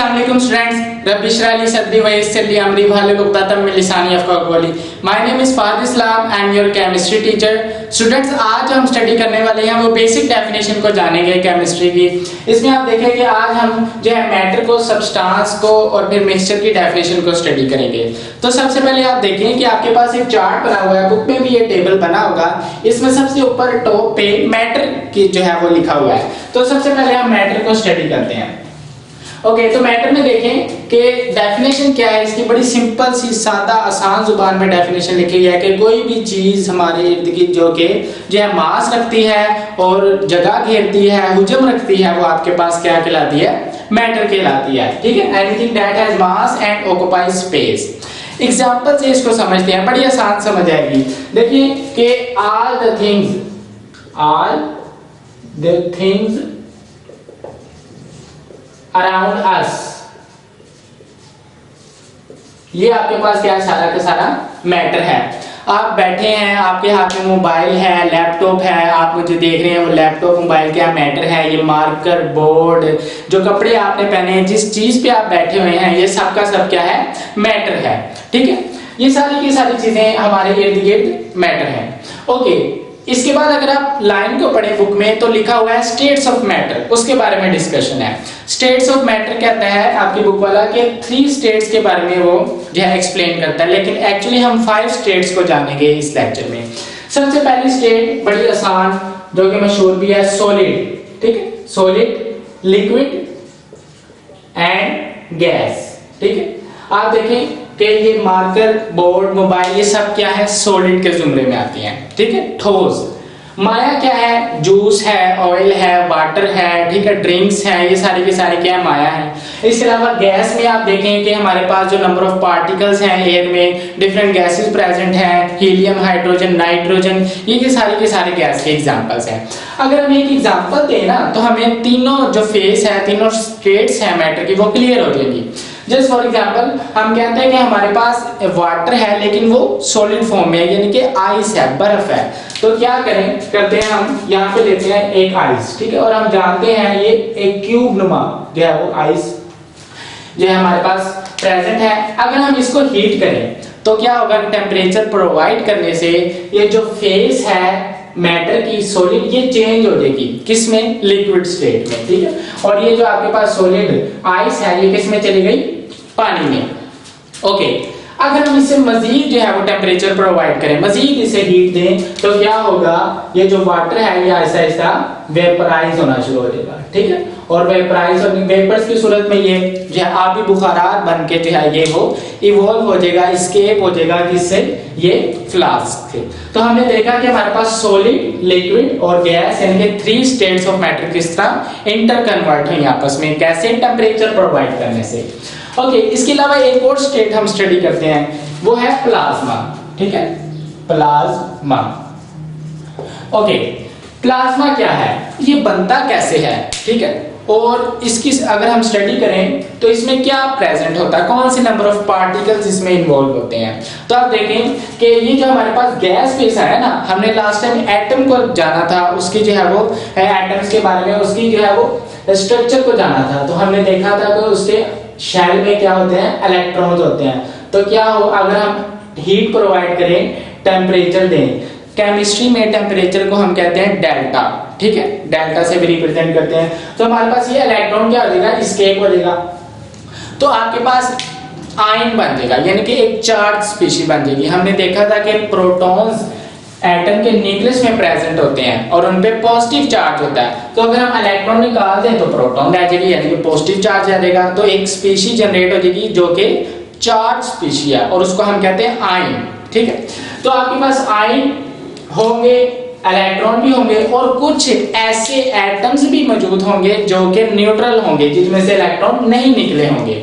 Assalamualaikum students. Rabbi shrah li sadri wa yassir li amri wahlul 'uqdatam min lisani yafqahu qawli. My name is Fahd Islam and your chemistry teacher. Students, आज हम study करने वाले हैं वो basic definition को जानेंगे chemistry की। इसमें आप देखें कि आज हम जो है मैटर को, सब्सटेंस को और फिर मिक्सचर की डेफिनेशन को स्टडी करेंगे। तो सबसे पहले आप देखें कि आपके पास एक चार्ट बना हुआ है, बुक में भी ये टेबल बना होगा। इसमें सबसे ऊपर टॉप पे मैटर की जो है वो लिखा हुआ है। तो सबसे पहले हम मैटर को स्टडी करते हैं। ओके, तो मैटर में देखें कि डेफिनेशन क्या है इसकी। बड़ी सिंपल सी, सादा, आसान जुबान में डेफिनेशन लिखी है कि कोई भी चीज हमारे इर्द गिर्द जो है मास रखती है और जगह घेरती है, हुजम रखती है, वो आपके पास क्या कहलाती है? मैटर कहलाती है। ठीक है, anything that has mass and occupy space. Example से इसको समझते हैं, बड़ी आसान समझ आएगी। देखिए कि all the things around us, ये आपके पास क्या सारा का सारा मैटर है। आप बैठे हैं, आपके हाथ में मोबाइल है, लैपटॉप है, आप मुझे देख रहे हैं, वो लैपटॉप मोबाइल क्या मैटर है। ये मार्कर, बोर्ड, जो कपड़े आपने पहने हैं, जिस चीज पे आप बैठे हुए हैं, ये सब का सब क्या है? मैटर है। ठीक है, ये सारी की सारी चीजें हमारे इर्द गिर्द मैटर है। ओके, इसके बाद अगर आप लाइन को पढ़े बुक में तो लिखा हुआ है स्टेट्स ऑफ मैटर, उसके बारे में डिस्कशन है। स्टेट्स ऑफ मैटर कहता है आपकी बुक वाला कि 3 स्टेट्स के बारे में वो जो है एक्सप्लेन करता है, लेकिन एक्चुअली हम 5 स्टेट्स को जानेंगे इस लेक्चर में। सबसे पहली स्टेट बड़ी आसान, जो कि मशहूर भी है, सॉलिड। ठीक है, सॉलिड, लिक्विड एंड गैस। ठीक है, आप देखें कि ये मार्कर, बोर्ड, मोबाइल, ये सब क्या है? सॉलिड के जुमरे में आती हैं। ठीक है, ठोस। माया क्या है? जूस है, ऑयल है, वाटर है, ठीक है, ड्रिंक्स है, ये सारी की सारी क्या है? माया है। इसके अलावा गैस में आप देखें कि हमारे पास जो नंबर ऑफ पार्टिकल्स हैं एयर में, डिफरेंट गैसेस प्रेजेंट हैं, हीलियम, हाइड्रोजन, नाइट्रोजन, ये के सारे गैस के एग्जांपल्स हैं। अगर हम एक एग्जांपल दें ना तो हमें तीनों जो फेस है, तीनों स्टेट्स हैं मैटर की, वो क्लियर हो जाएगी। जस्ट फॉर एग्जाम्पल हम कहते हैं कि हमारे पास वाटर है लेकिन वो सॉलिड फॉर्म में है, यानी कि आइस है, बर्फ है। तो क्या करते हैं हम यहाँ पे लेते हैं एक आइस, ठीक है, और हम जानते हैं ये एक क्यूब नुमा जो है वो आइस जो है हमारे पास प्रेजेंट है। अगर हम इसको हीट करें तो क्या होगा? टेम्परेचर प्रोवाइड करने से ये जो फेस है मैटर की, सॉलिड, ये चेंज हो जाएगी किसमें? लिक्विड स्टेट में। ठीक है, और ये जो आपके पास सॉलिड आइस है ये किसमें चली गई? पानी में। ओके, अगर हम इसे मजीद जो है वो टेम्परेचर प्रोवाइड करें, मजीद इसे हीट दें तो क्या होगा? ये जो वाटर है ये ऐसा ऐसा वेपराइज होना शुरू हो जाएगा। ठीक है, और वेपराइज और वेपर्स की सूरत में ये जो है आबी बुखारात बन के जो है ये वो इवॉल्व हो जाएगा, स्केप हो जाएगा किससे? ये फ्लास्क से। तो हमने देखा कि हमारे पास सॉलिड, लिक्विड और गैस यानी कि 3 स्टेट्स ऑफ मैटर किस तरह इंटर कन्वर्ट हुई आपस में, कैसे? टेम्परेचर प्रोवाइड करने से। ओके, इसके अलावा एक और स्टेट हम स्टडी करते हैं, वो है प्लाज्मा। ठीक है, प्लाज्मा। ओके, प्लाज्मा क्या है? ये बनता कैसे है? ठीक है, और इसकी अगर हम स्टडी करें तो इसमें क्या प्रेजेंट होता है, कौन से नंबर ऑफ पार्टिकल्स इसमें इन्वॉल्व होते हैं। तो आप देखें कि ये जो हमारे पास गैस फेस है ना, हमने लास्ट टाइम एटम को जाना था, उसकी जो है वो एटम्स के बारे में, उसकी जो है वो स्ट्रक्चर को जाना था। तो हमने देखा था कि उसके शेल में क्या होते हैं? इलेक्ट्रॉन्स होते हैं। तो क्या हो, अगर हम हीट प्रोवाइड करें, टेम्परेचर दें, केमिस्ट्री में टेम्परेचर को हम कहते हैं डेल्टा। ठीक है, डेल्टा से भी रिप्रेजेंट करते हैं। तो हमारे पास ये इलेक्ट्रॉन क्या हो जाएगा? स्केप हो जाएगा। तो आपके पास आयन बन जाएगा, यानी कि एक चार्ज स्पीशीज बन जाएगी। हमने देखा था कि प्रोटॉन्स एटम के न्यूक्लियस में प्रेजेंट होते हैं और उन पे पॉजिटिव चार्ज होता है। तो अगर हम इलेक्ट्रॉन निकाल दें तो प्रोटॉन रह जाएगी, यानी कि पॉजिटिव चार्ज आ जाएगा। तो एक स्पीशीज जनरेट हो जाएगी जो कि चार्ज स्पीशीज है और उसको हम कहते हैं आयन। ठीक है, तो आपके पास आयन होंगे, इलेक्ट्रॉन भी होंगे और कुछ ऐसे एटम्स भी मौजूद होंगे जो कि न्यूट्रल होंगे, जिसमें से इलेक्ट्रॉन नहीं निकले होंगे।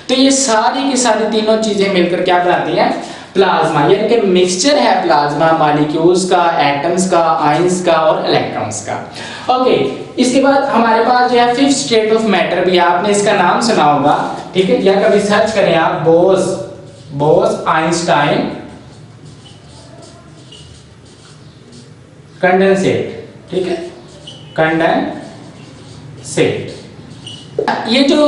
तो ये सारी की सारी तीनों चीजें मिलकर क्या बनाती हैं? प्लाज्मा, यानी कि मिक्सचर है प्लाज्मा, मॉलिक्यूल्स का, एटम्स का, आयंस का और इलेक्ट्रॉन्स का। ओके, इसके बाद हमारे पास जो है 5th स्टेट ऑफ मैटर भी, आपने इसका नाम सुना होगा। ठीक है, या कभी सर्च करें आप, बोस आइंस्टाइन कंडेंसेट। ठीक है, कंडेंसेट। ये जो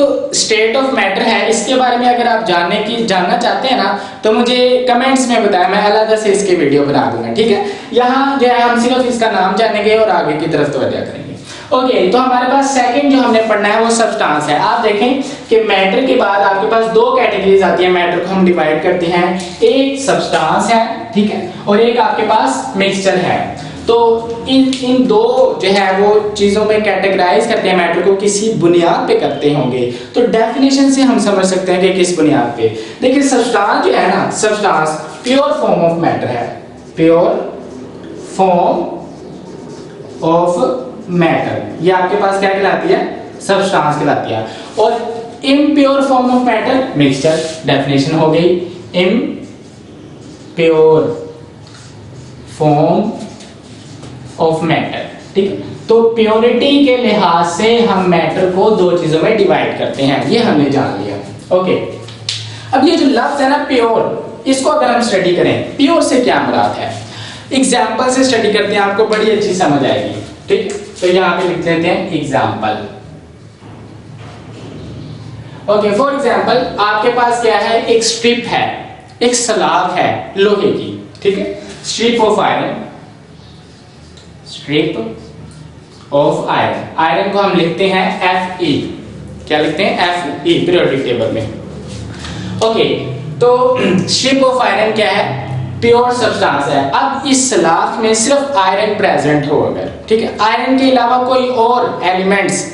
स्टेट ऑफ मैटर है इसके बारे में अगर आप जानना चाहते हैं ना तो मुझे कमेंट्स में बताएं, मैं अलग से इसके वीडियो बना दूंगा, ठीक है। यहाँ जो है हम सिर्फ इसका नाम जानेंगे और आगे की तरफ तवज्जो करेंगे। ओके, तो हमारे पास सेकंड जो हमने पढ़ना है वो सब्सटेंस है। आप देखें कि मैटर के बाद आपके पास दो कैटेगरीज आती है, मैटर को हम डिवाइड करते हैं, एक सब्सटेंस है, ठीक है, और एक आपके पास मिक्सचर है। तो इन दो जो है वो चीजों में कैटेगराइज करते हैं मैटर को, किसी बुनियाद पे करते होंगे। तो डेफिनेशन से हम समझ सकते हैं कि किस बुनियाद पे। देखिए सब्सटेंस जो है ना, substance pure form of matter है, प्योर फॉर्म ऑफ मैटर, ये आपके पास क्या कहलाती है, सब्सटेंस कहलाती है। और impure form of matter mixture, definition हो गई इम्प्योर फॉर्म ऑफ मैटर, ठीक है। तो प्योरिटी के लिहाज से हम मैटर को दो चीजों में डिवाइड करते हैं, ये हमने जान लिया। ओके, अब ये जो लफ्ज है ना प्योर, इसको अगर हम स्टडी करें प्योर से क्या मुराद है, एग्जाम्पल से स्टडी करते हैं, आपको बड़ी अच्छी समझ आएगी, ठीक। तो यहाँ पे लिख देते हैं एग्जाम्पल। ओके, फॉर एग्जाम्पल आपके पास क्या है, एक स्ट्रिप है, एक स्लैब है लोहे की, ठीक है, strip of iron, strip of iron, iron को हम लिखते हैं Fe, क्या लिखते हैं Fe पीरियोडिक टेबल में। ओके, तो स्ट्रिप ऑफ आयरन क्या है, प्योर सब्सटेंस है। अब इस स्लैब में सिर्फ आयरन प्रेजेंट हो अगर, ठीक है, आयरन के अलावा कोई और एलिमेंट्स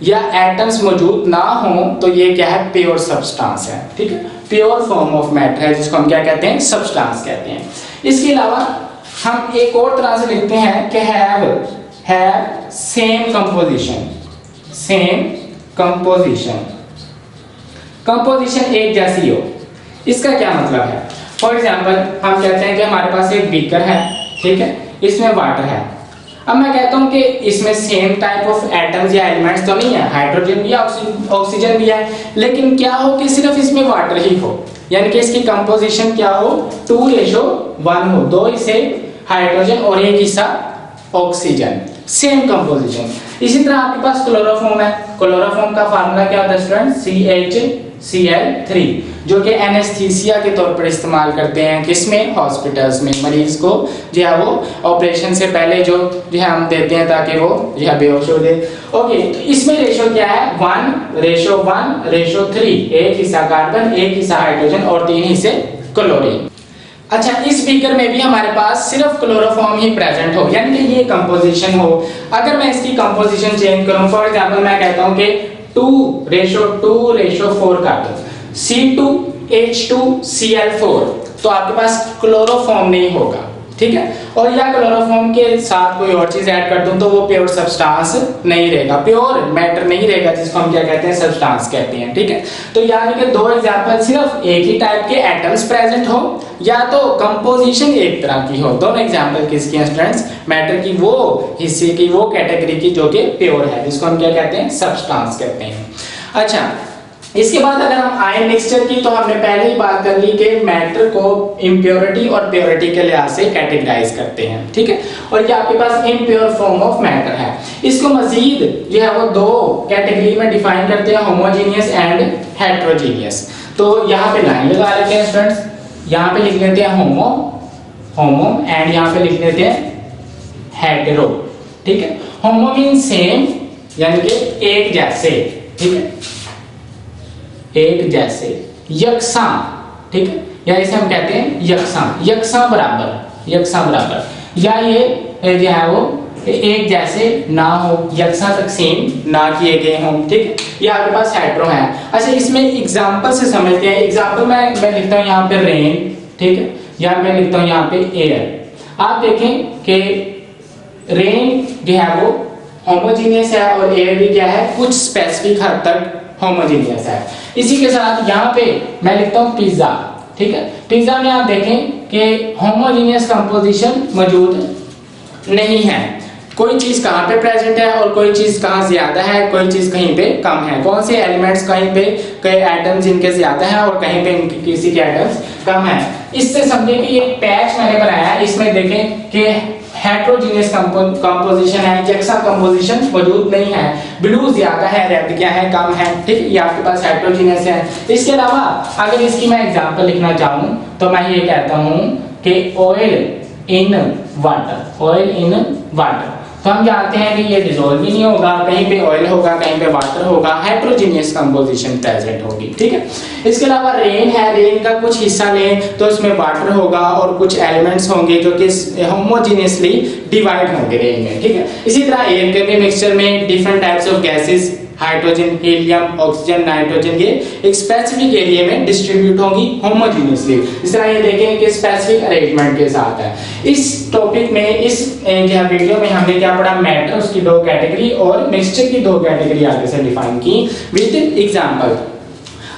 या एटम्स मौजूद ना हो तो ये क्या है, प्योर सब्सटेंस है, ठीक है, प्योर फॉर्म ऑफ मैटर है, जिसको हम क्या कहते हैं, सब्सटेंस कहते हैं। इसके अलावा हम एक और तरह से लिखते हैं कि have same composition, same composition, composition एक जैसी हो। इसका क्या मतलब है, फॉर एग्जाम्पल हम कहते हैं कि हमारे पास एक बीकर है, ठीक है, इसमें वाटर है। अब मैं कहता हूं कि इसमें सेम टाइप ऑफ एटम्स या एलिमेंट्स तो नहीं है, हाइड्रोजन भी है, ऑक्सीजन भी है, लेकिन क्या हो कि सिर्फ इसमें वाटर ही हो, यानी कि इसकी कंपोजिशन क्या हो, 2:1 हो, 2 हिस्से हाइड्रोजन और 1 हिस्सा ऑक्सीजन, सेम कंपोजिशन। इसी तरह आपके पास क्लोरोफॉर्म है, क्लोरोफॉर्म का फार्मूला क्या होता है स्टूडेंट, CHCl3, जो कि एनेस्थीसिया के तौर पर इस्तेमाल करते हैं, किसमें, हॉस्पिटल्स में, मरीज को जो है वो ऑपरेशन से पहले जो है हम देते हैं ताकि वो जो है बेहोश हो जाए। ओके, तो इसमें रेशो क्या है, 1:1:3, एक हिस्सा कार्बन, एक हिस्सा हाइड्रोजन और 3 हिस्से क्लोरीन। अच्छा, इस बीकर में भी हमारे पास सिर्फ क्लोरोफॉर्म ही प्रेजेंट हो, यानी कि ये कंपोजिशन हो। अगर मैं इसकी कंपोजिशन चेंज करूं, फॉर एग्जांपल मैं कहता हूं कि 2:4 कर दो, C2H2Cl4, तो आपके पास क्लोरोफॉर्म नहीं होगा, ठीक है, और या क्लोरोफॉर्म के साथ कोई और चीज ऐड कर दूं तो वो प्योर सब्सटेंस नहीं रहेगा, प्योर मैटर नहीं रहेगा, जिसको हम क्या कहते हैं, सब्सटेंस कहते हैं, ठीक है। तो यानी कि दो एग्जांपल, सिर्फ एक ही टाइप के एटम्स प्रेजेंट हो या तो कंपोजिशन एक तरह की हो। दोनों एग्जांपल किसकी हैं स्टूडेंट्स, मैटर की वो हिस्से की, वो कैटेगरी की जो कि प्योर है, जिसको हम क्या कहते हैं, सब्सटेंस कहते हैं। अच्छा, इसके बाद अगर हम आयन मिक्सचर की, तो हमने पहले ही बात कर ली कि मैटर को इम्प्योरिटी और प्योरिटी के लिहाज से कैटेगराइज करते हैं, ठीक है, और ये आपके पास इम्प्योर फॉर्म ऑफ मैटर है। इसको मजीद जो है वो दो कैटेगरी में डिफाइन करते हैं, होमोजेनियस एंड हेट्रोजेनियस। तो यहाँ पे लाइन लगा लेते हैं स्टूडेंट्स, यहाँ पे लिख लेते हैं होमो एंड यहाँ पे लिख लेते हैं हेटेरो, ठीक है। होमो मीन सेम, यानी कि एक जैसे, ठीक है, एक जैसे, यकसा, ठीक है, या इसे हम कहते हैं यकसा बराबर, या ये जो है वो एक जैसे ना हो, यकसा तकसीम ना किए गए हों, ठीक है, ये आपके पास हेटेरो है। अच्छा, इसमें एग्जांपल से समझते हैं। एग्जांपल मैं लिखता हूँ यहाँ पे रेन, ठीक है, या मैं लिखता हूँ यहाँ पे एयर। आप देखें कि रेन जो है वो होमोजीनियस है और एयर भी क्या है, कुछ स्पेसिफिक हद तक होमोजीनियस है। इसी के साथ यहाँ पे मैं लिखता हूँ पिज्जा, ठीक है, पिज्जा में आप देखें कि होमोजीनियस कंपोजिशन मौजूद नहीं है, कोई चीज कहाँ पे प्रेजेंट है और कोई चीज कहाँ ज्यादा है, कोई चीज कहीं पे कम है, कौन से एलिमेंट्स कहीं पे, कई एटम्स इनके ज्यादा हैं और कहीं पे इनके किसी के एटम्स कम है। इससे समझे कि एक पैच मैंने बनाया है, इसमें देखें कि हेट्रोजीनियस कंपोजिशन है, यकसा कंपोजिशन मौजूद नहीं है, ब्लू ज्यादा है, रेड क्या है, कम है, ठीक, ये आपके पास हेट्रोजीनियस है। इसके अलावा अगर इसकी मैं एग्जांपल लिखना चाहूं तो मैं ये कहता हूं कि oil in water, oil in water, तो हम जानते हैं कि ये डिसॉल्व ही नहीं होगा, कहीं पे ऑयल होगा, कहीं पे वाटर होगा, हेट्रोजीनियस कंपोजिशन प्रेजेंट होगी, ठीक है। इसके अलावा रेन है, रेन का कुछ हिस्सा लें तो उसमें वाटर होगा और कुछ एलिमेंट्स होंगे जो कि होमोजीनियसली डिवाइड होंगे रेन में, ठीक है। इसी तरह एयर के भी मिक्सचर में different types of gases, hydrogen, helium, oxygen, nitrogen, ये एक स्पेसिफिक एरिया में डिस्ट्रीब्यूट होंगी होमोजीनियसली। इस तरह ये देखें कि स्पेसिफिक अरेंजमेंट के साथ है। इस टॉपिक में, इस वीडियो में हमने क्या पढ़ा, मैटर उसकी दो कैटेगरी और मिक्सचर की दो कैटेगरी आगे से डिफाइन की विद एग्जांपल।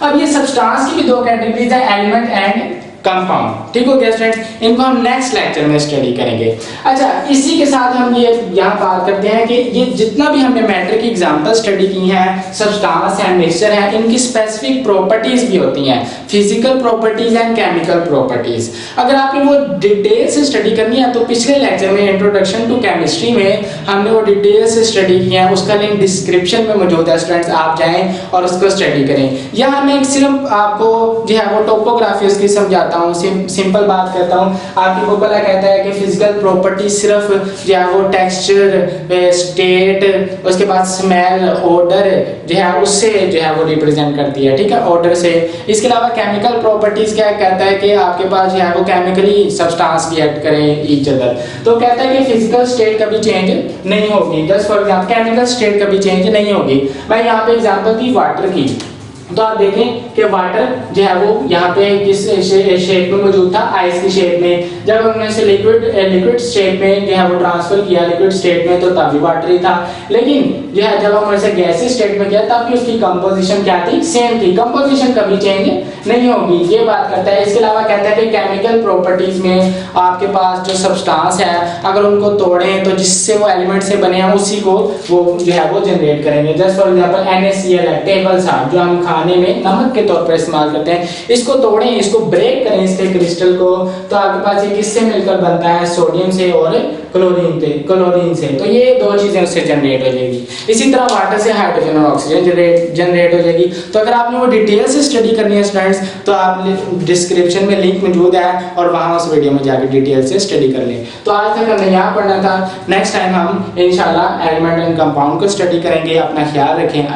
अब ये सब्सटेंस की भी दो कैटेगरीज है, एलिमेंट एंड कंपाउंड, ठीक हो गया स्टूडेंट्स, इनको हम नेक्स्ट लेक्चर में स्टडी करेंगे। अच्छा, इसी के साथ हम ये यहाँ बात करते हैं कि ये जितना भी हमने मैटर की एग्जांपल स्टडी की हैं, सब्सटेंस है, मिक्सचर है, इनकी स्पेसिफिक प्रॉपर्टीज भी होती हैं, physical properties and chemical properties. अगर आपने वो डिटेल से स्टडी करनी है तो पिछले लेक्चर में इंट्रोडक्शन टू केमिस्ट्री में हमने वो डिटेल से स्टडी किया है, उसका लिंक डिस्क्रिप्शन में मौजूद है, स्टूडेंट्स आप जाएं और उसको स्टडी करें। यहाँ मैं सिर्फ आपको जो है वो टोपोग्राफी उसकी समझाता हूँ, सिंपल बात करता हूँ। आपकी बुक वाला कहता है कि फिजिकल प्रॉपर्टी सिर्फ जो है वो टेक्सचर, स्टेट, उसके बाद स्मेल, ऑर्डर जो है उससे जो है वो रिप्रेजेंट करती है, ठीक है, ऑर्डर से। इसके अलावा केमिकल प्रॉपर्टीज क्या कहता है कि आपके पास जो है वो केमिकली सब्सटेंस रिएक्ट करें ईच अदर। तो कहता है कि फिजिकल स्टेट कभी चेंज नहीं होगी, just for example chemical state कभी चेंज नहीं होगी। मैं यहाँ पे एग्जांपल दी वाटर की, तो आप देखें कि वाटर जो है वो यहाँ पे किस शेप में मौजूद था, आइस की शेप में। जब हमने इसे लिक्विड स्टेट में जो है वो ट्रांसफर किया लिक्विड स्टेट में तो तब भी वाटर ही था, लेकिन जो है जब हमने इसे गैसीय स्टेट में किया तब भी उसकी कंपोजिशन क्या थी, सेम थी, कंपोजिशन कभी चेंज नहीं होगी, ये बात करता है। इसके अलावा कहता है कि केमिकल प्रॉपर्टीज में आपके पास जो सब्सटेंस है अगर उनको तोड़ें तो जिससे वो एलिमेंट से बने हैं उसी को वो जो है वो जनरेट करेंगे। जस्ट फॉर एग्जांपल NaCl है, टेबल साल्ट, जो हम खाने में नमक के तौर पर इस्तेमाल करते हैं, इसको तोड़ें, इसको ब्रेक करें इसके क्रिस्टल को, तो आपके पास ये किससे मिलकर बनता है, सोडियम से और क्लोरीन से। तो ये दो चीजें उससे जनरेट हो जाएगी। इसी तरह वाटर से हाइड्रोजन और ऑक्सीजन जनरेट हो जाएगी। तो अगर आपने वो डिटेल से स्टडी करनी है स्टूडेंट्स तो आप डिस्क्रिप्शन में लिंक मौजूद है और वहां उस वीडियो में जाकर डिटेल से स्टडी कर लें। तो आज तक हमने यहाँ पढ़ना था, नेक्स्ट टाइम हम इंशाल्लाह एलिमेंट एंड कंपाउंड को स्टडी करेंगे। अपना ख्याल रखें।